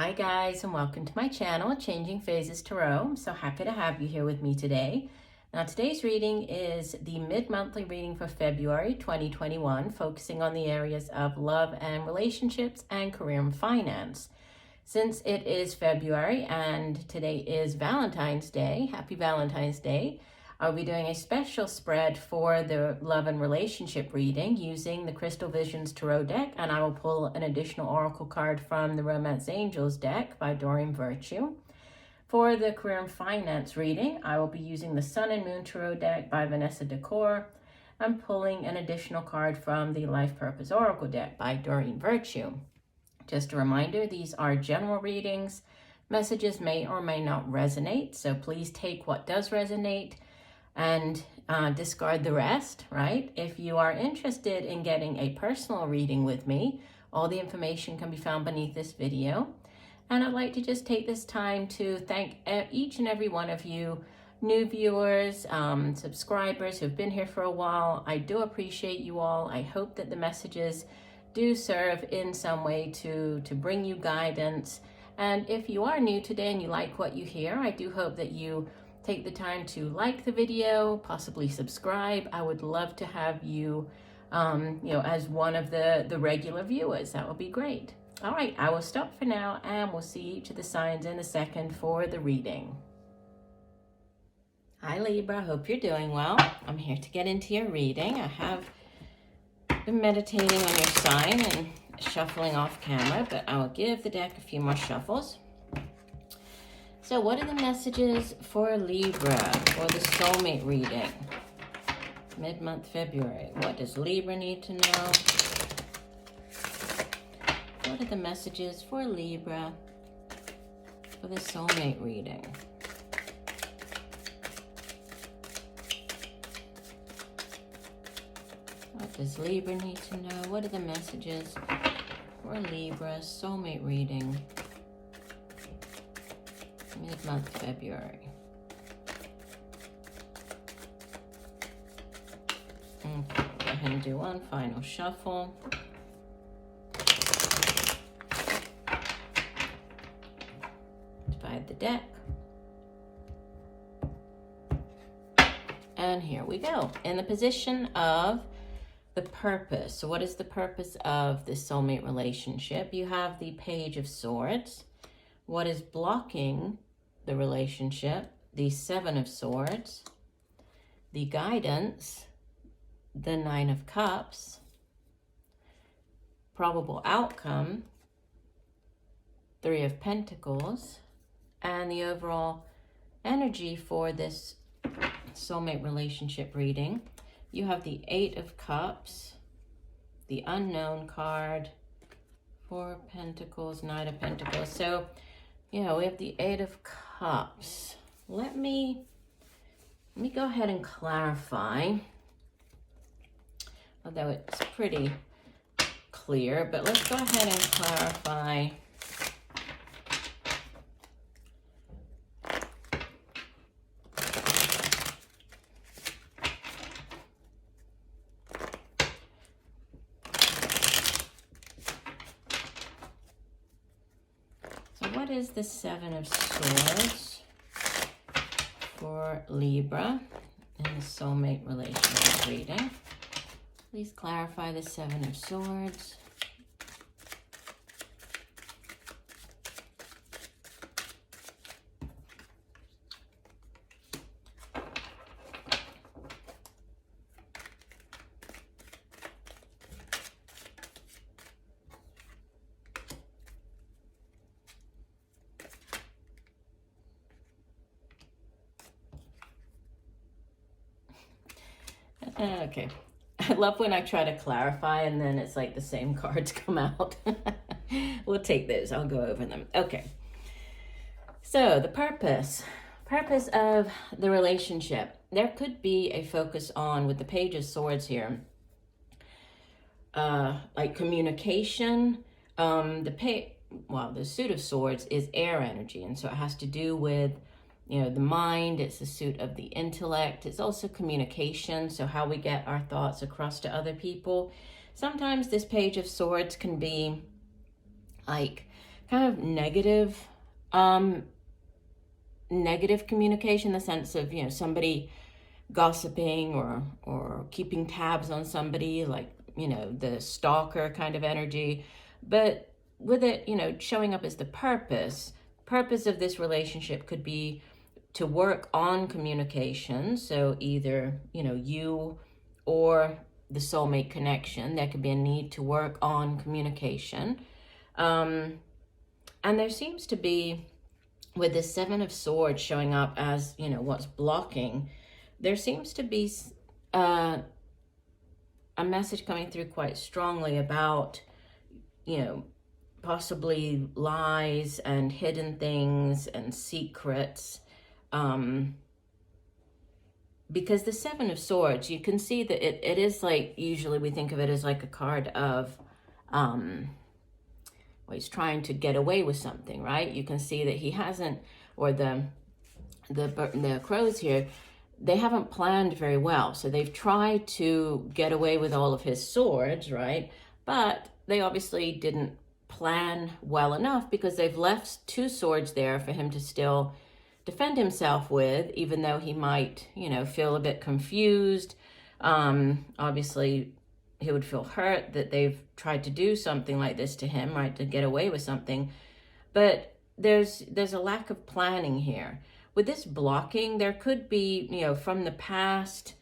Hi guys, and welcome to my channel, Changing Phases Tarot. I'm so happy to have you here with me today. Now today's reading is the mid-monthly reading for February 2021, focusing on the areas of love and relationships and career and finance. Since it is February and today is Valentine's Day, happy Valentine's Day, I'll be doing a special spread for the love and relationship reading using the Crystal Visions Tarot deck, and I will pull an additional oracle card from the Romance Angels deck by Doreen. For the career and finance reading, I will be using the Sun and Moon Tarot deck by Vanessa Decor and pulling an additional card from the Life Purpose Oracle deck by Doreen. Just a reminder, these are general readings. Messages may or may not resonate, so please take what does resonate and discard the rest, right? If you are interested in getting a personal reading with me, all the information can be found beneath this video. And I'd like to just take this time to thank each and every one of you, new viewers, subscribers who've been here for a while. I do appreciate you all. I hope that the messages do serve in some way to bring you guidance. And if you are new today and you like what you hear, I do hope that you take the time to like the video, possibly subscribe. I would love to have you, as one of the regular viewers. That would be great. All right, I will stop for now and we'll see each of the signs in a second for the reading. Hi Libra, hope you're doing well. I'm here to get into your reading. I have been meditating on your sign and shuffling off camera, but I will give the deck a few more shuffles. So what are the messages for Libra for the soulmate reading? Mid-month February. What does Libra need to know? What are the messages for Libra for the soulmate reading? What does Libra need to know? What are the messages for Libra soulmate reading? Mid-month February. Okay, go ahead and do one final shuffle. Divide the deck. And here we go. In the position of the purpose. So what is the purpose of this soulmate relationship? You have the Page of Swords. What is blocking the relationship? The Seven of Swords, the guidance, the Nine of Cups, probable outcome, Three of Pentacles, and the overall energy for this soulmate relationship reading. You have the Eight of Cups, the Unknown card, Four of Pentacles, Nine of Pentacles. So, we have the Eight of Cups. Let me go ahead and clarify, although it's pretty clear, but let's go ahead and clarify. What is the Seven of Swords for Libra in the soulmate relationship reading? Please clarify the Seven of Swords. Okay, I love when I try to clarify and then it's like the same cards come out. We'll take those, I'll go over them. Okay, so the purpose of the relationship. There could be a focus on, with the Page of Swords here, like communication. The Suit of Swords is air energy, and so it has to do with the mind. It's the suit of the intellect. It's also communication, so how we get our thoughts across to other people. Sometimes this Page of Swords can be like kind of negative communication, in the sense of, somebody gossiping or keeping tabs on somebody, like, the stalker kind of energy. But with it, showing up as the purpose of this relationship could be to work on communication. So either, you or the soulmate connection, there could be a need to work on communication. And there seems to be, with the Seven of Swords showing up as, what's blocking, there seems to be a message coming through quite strongly about, possibly lies and hidden things and secrets. Because the Seven of Swords, you can see that it is like, usually we think of it as like a card of, he's trying to get away with something, right? You can see that he hasn't, or the crows here, they haven't planned very well. So they've tried to get away with all of his swords, right? But they obviously didn't plan well enough, because they've left two swords there for him to still defend himself with, even though he might, feel a bit confused. Obviously, he would feel hurt that they've tried to do something like this to him, right, to get away with something. But there's a lack of planning here. With this blocking, there could be, from the past,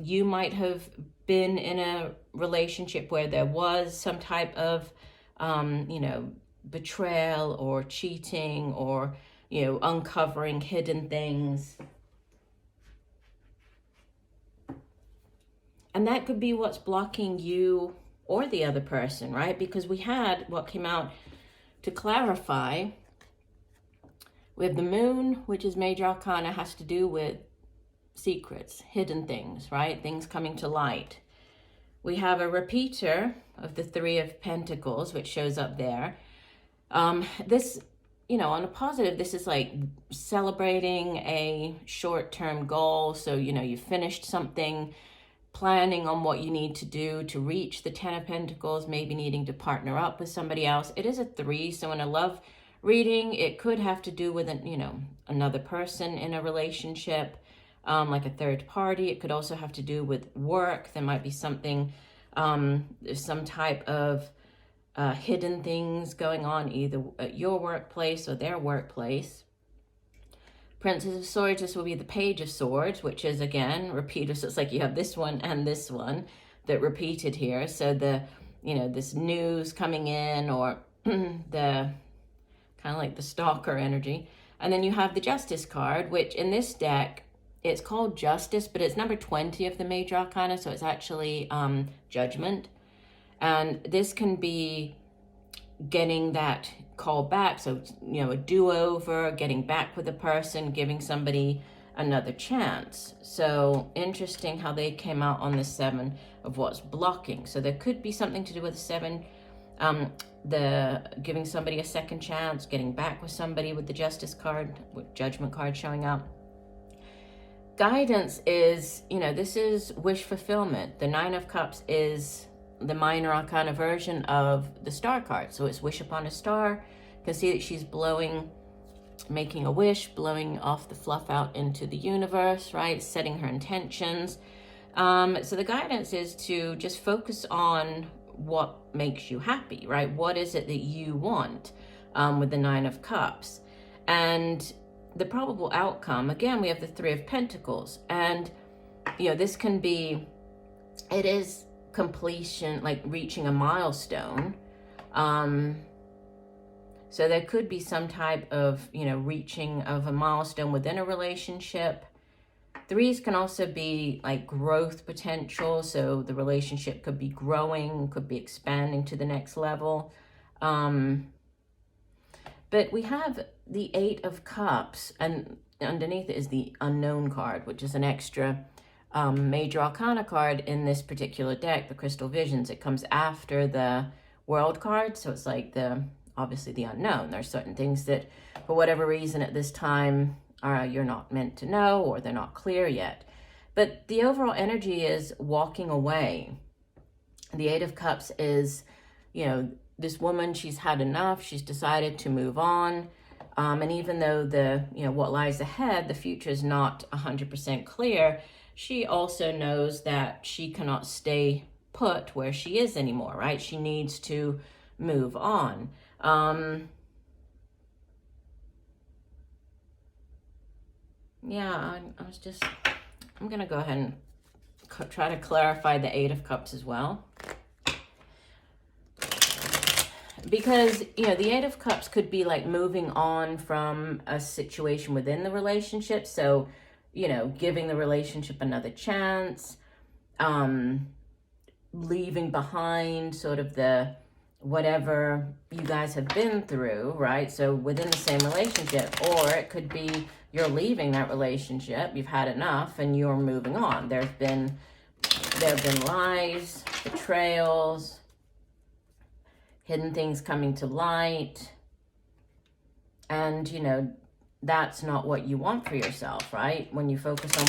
you might have been in a relationship where there was some type of, betrayal or cheating, or, uncovering hidden things. And that could be what's blocking you or the other person, right? Because we had what came out to clarify. We have the moon, which is major arcana, has to do with secrets, hidden things, right? Things coming to light. We have a repeater of the Three of Pentacles, which shows up there. This, on a positive, this is like celebrating a short-term goal. So, you finished something, planning on what you need to do to reach the Ten of Pentacles, maybe needing to partner up with somebody else. It is a 3, so in a love reading, it could have to do with, another person in a relationship, like a third party. It could also have to do with work. There might be something, some type of hidden things going on, either at your workplace or their workplace. Princess of Swords, this will be the Page of Swords, which is, again, repeater. So it's like you have this one and this one that repeated here. So this news coming in, or the kind of like the stalker energy. And then you have the Justice card, which in this deck, it's called Justice, but it's number 20 of the major arcana. So it's actually Judgment. And this can be getting that call back. So, a do-over, getting back with a person, giving somebody another chance. So interesting how they came out on the 7 of what's blocking. So there could be something to do with the 7, the giving somebody a second chance, getting back with somebody with the Justice card, with Judgment card showing up. Guidance is, this is wish fulfillment. The 9 of Cups is the minor arcana version of the Star card. So it's wish upon a star. You can see that she's making a wish, blowing off the fluff out into the universe, right? Setting her intentions. So the guidance is to just focus on what makes you happy, right? What is it that you want with the 9 of Cups? And the probable outcome, again, we have the 3 of Pentacles. And, this can be, it is completion, like reaching a milestone. So there could be some type of, reaching of a milestone within a relationship. 3s can also be like growth potential. So the relationship could be growing, could be expanding to the next level. But we have the 8 of Cups, and underneath it is the Unknown card, which is an extra major arcana card in this particular deck, the Crystal Visions. It comes after the World card, so it's like obviously the unknown. There's certain things that, for whatever reason at this time, you're not meant to know, or they're not clear yet. But the overall energy is walking away. The 8 of Cups is, this woman, she's had enough. She's decided to move on. And even though what lies ahead, the future is not 100% clear, she also knows that she cannot stay put where she is anymore, right? She needs to move on. Yeah, I'm going to go ahead and try to clarify the Eight of Cups as well. Because, the Eight of Cups could be like moving on from a situation within the relationship. So, giving the relationship another chance, leaving behind sort of the whatever you guys have been through, right? So within the same relationship, or it could be you're leaving that relationship, you've had enough, and you're moving on. There have been lies, betrayals, hidden things coming to light, and that's not what you want for yourself, right? When you focus on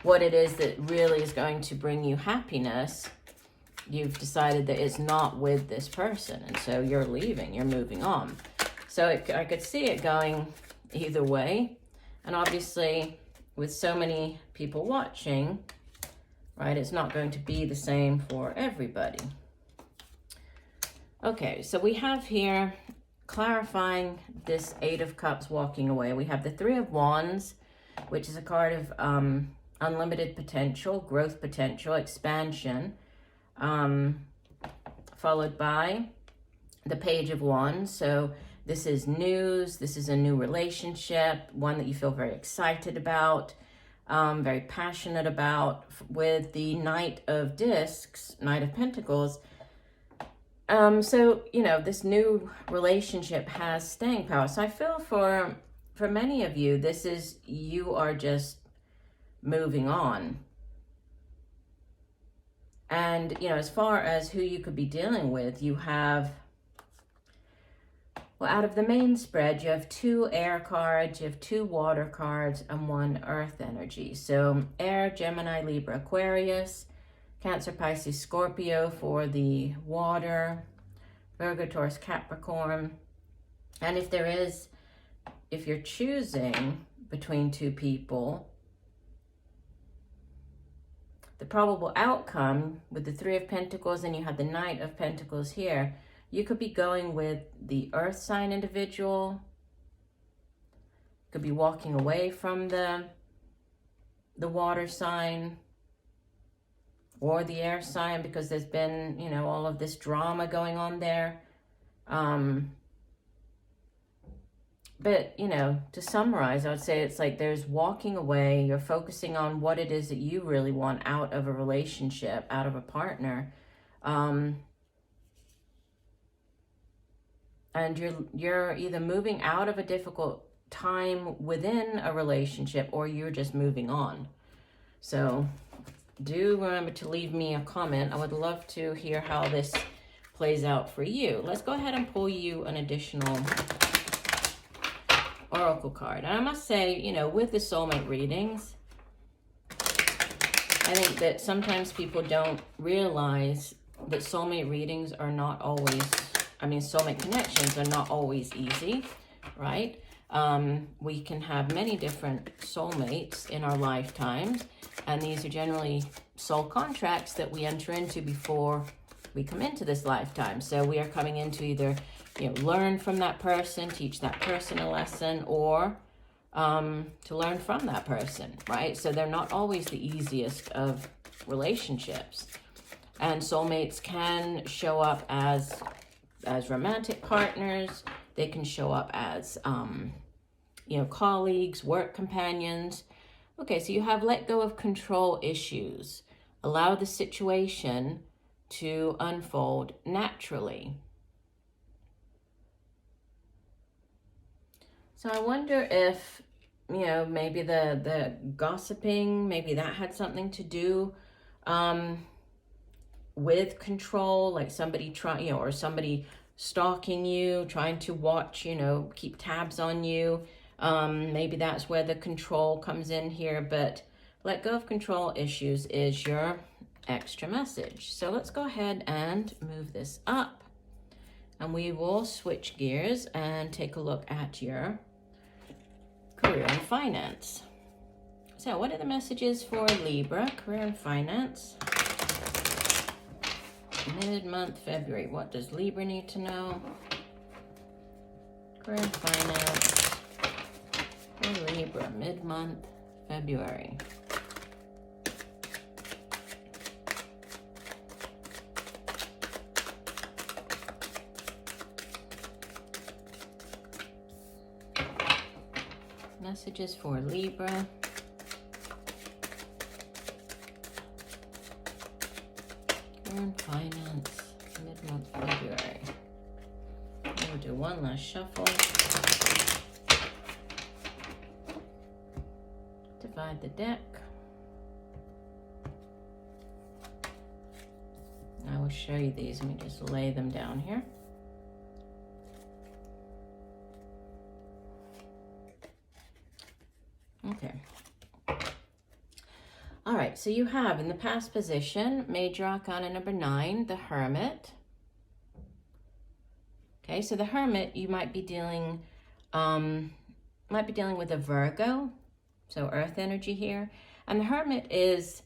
what it is that really is going to bring you happiness, you've decided that it's not with this person, and so you're leaving, you're moving on. So I could see it going either way, and obviously with so many people watching, right, it's not going to be the same for everybody. Okay, so we have here, clarifying this Eight of Cups walking away, we have the Three of Wands, which is a card of unlimited potential, growth potential, expansion, followed by the Page of Wands. So this is news, this is a new relationship, one that you feel very excited about, very passionate about. With the Knight of Discs, Knight of Pentacles, so, this new relationship has staying power. So I feel for many of you, you are just moving on. And, as far as who you could be dealing with, you have, well, out of the main spread, you have 2 air cards, you have 2 water cards, and 1 earth energy. So air, Gemini, Libra, Aquarius, Cancer, Pisces, Scorpio for the water, Virgo, Taurus, Capricorn. And if you're choosing between 2 people, the probable outcome with the Three of Pentacles, and you have the Knight of Pentacles here, you could be going with the earth sign individual, could be walking away from the water sign, or the air sign, because there's been, all of this drama going on there. But, to summarize, I would say it's like there's walking away. You're focusing on what it is that you really want out of a relationship, out of a partner. And you're either moving out of a difficult time within a relationship, or you're just moving on. So do remember to leave me a comment. I would love to hear how this plays out for you. Let's go ahead and pull you an additional oracle card. And I must say, with the soulmate readings, I think that sometimes people don't realize that soulmate readings are not always, soulmate connections are not always easy, right? We can have many different soulmates in our lifetimes, and these are generally soul contracts that we enter into before we come into this lifetime. So we are coming in to either, learn from that person, teach that person a lesson, or to learn from that person, right? So they're not always the easiest of relationships. And soulmates can show up as romantic partners. They can show up as, colleagues, work companions. Okay, so you have let go of control issues. Allow the situation to unfold naturally. So I wonder if, maybe the gossiping, maybe that had something to do with control, like somebody or somebody stalking you, trying to watch, keep tabs on you. Maybe that's where the control comes in here, but let go of control issues is your extra message. So let's go ahead and move this up. And we will switch gears and take a look at your career and finance. So what are the messages for Libra, career and finance? Mid-month February. What does Libra need to know? Career and finance for Libra, mid-month February. Messages for Libra. And finance, mid-month February. We'll do one last shuffle. Divide the deck. I will show you these. Let me just lay them down here. Okay. All right, so you have in the past position, Major Arcana number 9, the Hermit. Okay, so the Hermit, you might be dealing with a Virgo, so Earth energy here. And the Hermit is,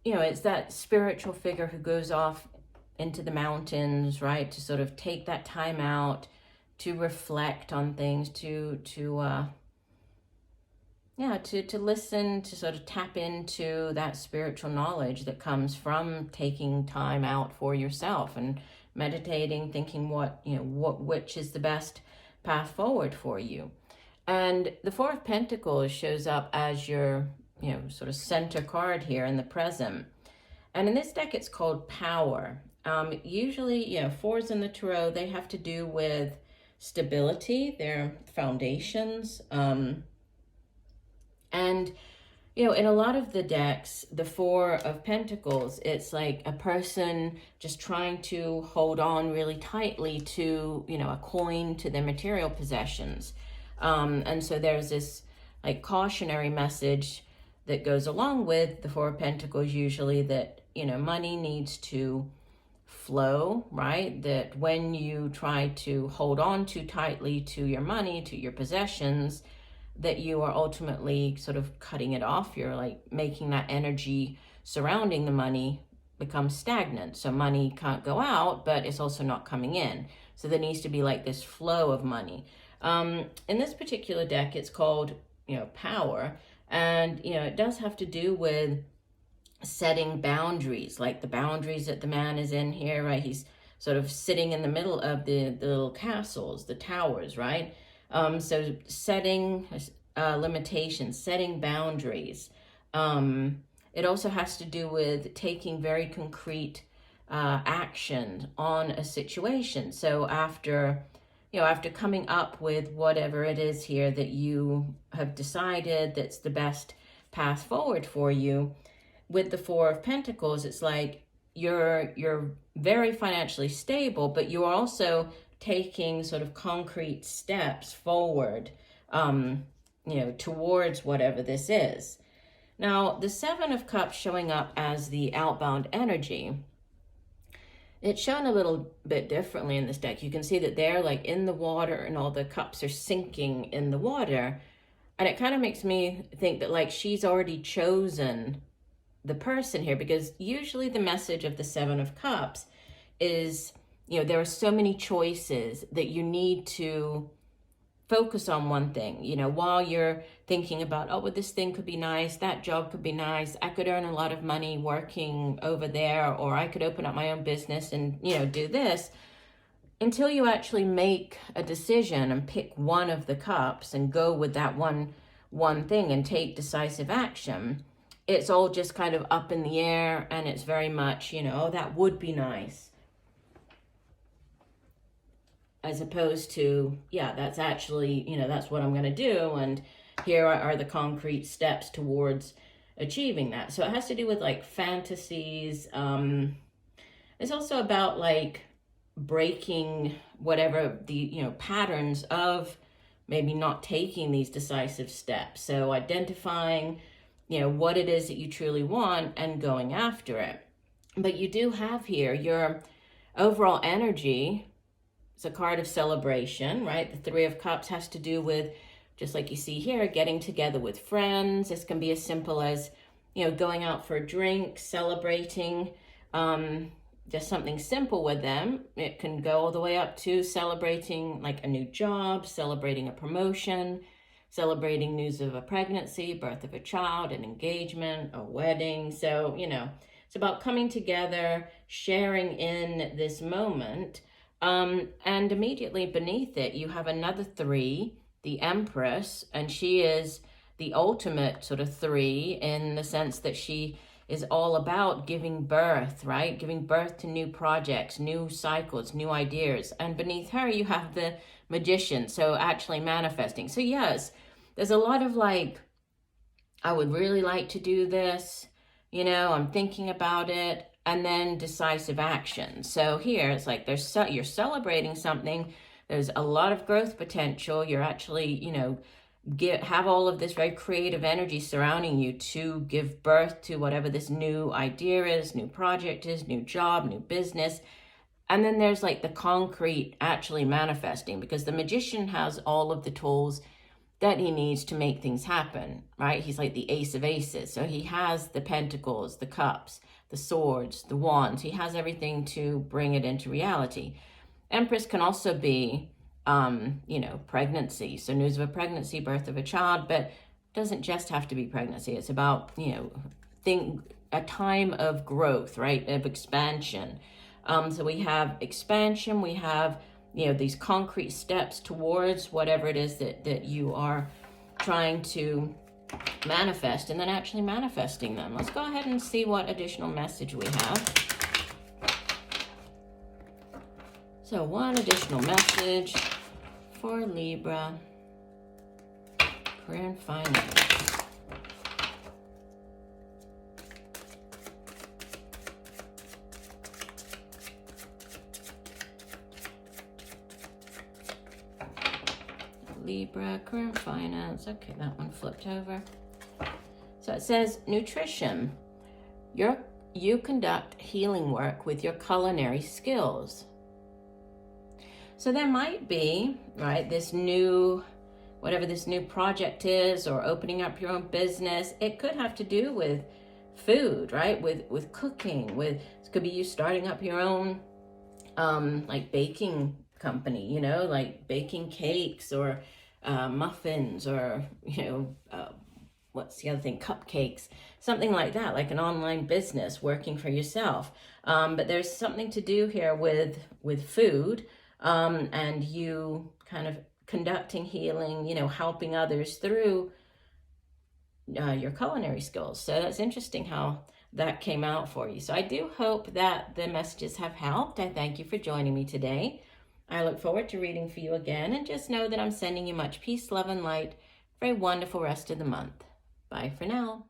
it's that spiritual figure who goes off into the mountains, right, to sort of take that time out to reflect on things, to listen, to sort of tap into that spiritual knowledge that comes from taking time out for yourself and meditating, thinking which is the best path forward for you. And the Four of Pentacles shows up as your, sort of center card here in the present. And in this deck, it's called Power. Usually, fours in the tarot, they have to do with stability, their foundations, and, in a lot of the decks, the Four of Pentacles, it's like a person just trying to hold on really tightly to, a coin, to their material possessions. And so there's this like cautionary message that goes along with the Four of Pentacles, usually that, money needs to flow, right? That when you try to hold on too tightly to your money, to your possessions, that you are ultimately sort of cutting it off. You're like making that energy surrounding the money become stagnant. So money can't go out, but it's also not coming in. So there needs to be like this flow of money. In this particular deck, it's called, Power. And, it does have to do with setting boundaries, like the boundaries that the man is in here, right? He's sort of sitting in the middle of the little castles, the towers, right? So setting limitations, setting boundaries. It also has to do with taking very concrete action on a situation. So after coming up with whatever it is here that you have decided that's the best path forward for you, with the Four of Pentacles, it's like you're very financially stable, but you're also taking sort of concrete steps forward, towards whatever this is. Now, the Seven of Cups showing up as the outbound energy, it's shown a little bit differently in this deck. You can see that they're like in the water and all the cups are sinking in the water. And it kind of makes me think that like she's already chosen the person here, because usually the message of the Seven of Cups is, there are so many choices that you need to focus on one thing, while you're thinking about, oh, well, this thing could be nice, that job could be nice, I could earn a lot of money working over there, or I could open up my own business and, do this. Until you actually make a decision and pick one of the cups and go with that one thing and take decisive action, it's all just kind of up in the air, and it's very much, oh, that would be nice. As opposed to, that's actually, that's what I'm going to do. And here are the concrete steps towards achieving that. So it has to do with like fantasies. It's also about like breaking whatever the, patterns of maybe not taking these decisive steps. So identifying, what it is that you truly want and going after it. But you do have here your overall energy it's a card of celebration, right? The Three of Cups has to do with, just like you see here, getting together with friends. This can be as simple as, going out for a drink, celebrating, just something simple with them. It can go all the way up to celebrating like a new job, celebrating a promotion, celebrating news of a pregnancy, birth of a child, an engagement, a wedding. So, it's about coming together, sharing in this moment. And immediately beneath it, you have another 3, the Empress, and she is the ultimate sort of 3 in the sense that she is all about giving birth, right? Giving birth to new projects, new cycles, new ideas. And beneath her, you have the Magician, so actually manifesting. So yes, there's a lot of like, I would really like to do this, I'm thinking about it, and then decisive action. So here it's like you're celebrating something. There's a lot of growth potential. You're actually, have all of this very creative energy surrounding you to give birth to whatever this new idea is, new project is, new job, new business. And then there's like the concrete actually manifesting, because the Magician has all of the tools that he needs to make things happen, right? He's like the Ace of Aces. So he has the Pentacles, the Cups, the Swords, the Wands. He has everything to bring it into reality. Empress can also be, pregnancy. So news of a pregnancy, birth of a child, but it doesn't just have to be pregnancy. It's about, a time of growth, right? Of expansion. So we have expansion, we have, these concrete steps towards whatever it is that you are trying to manifest, and then actually manifesting them. Let's go ahead and see what additional message we have. So one additional message for Libra, career and finance. Libra, career and finance. Okay, that one flipped over. So it says nutrition. You conduct healing work with your culinary skills. So there might be, right, this new, whatever this new project is, or opening up your own business. It could have to do with food, right? With cooking, it could be you starting up your own, like baking company, like baking cakes or muffins, or, what's the other thing? Cupcakes, something like that, like an online business, working for yourself. But there's something to do here with food, and you kind of conducting healing, helping others through your culinary skills. So that's interesting how that came out for you. So I do hope that the messages have helped. I thank you for joining me today. I look forward to reading for you again, and just know that I'm sending you much peace, love, and light for a wonderful rest of the month. Bye for now.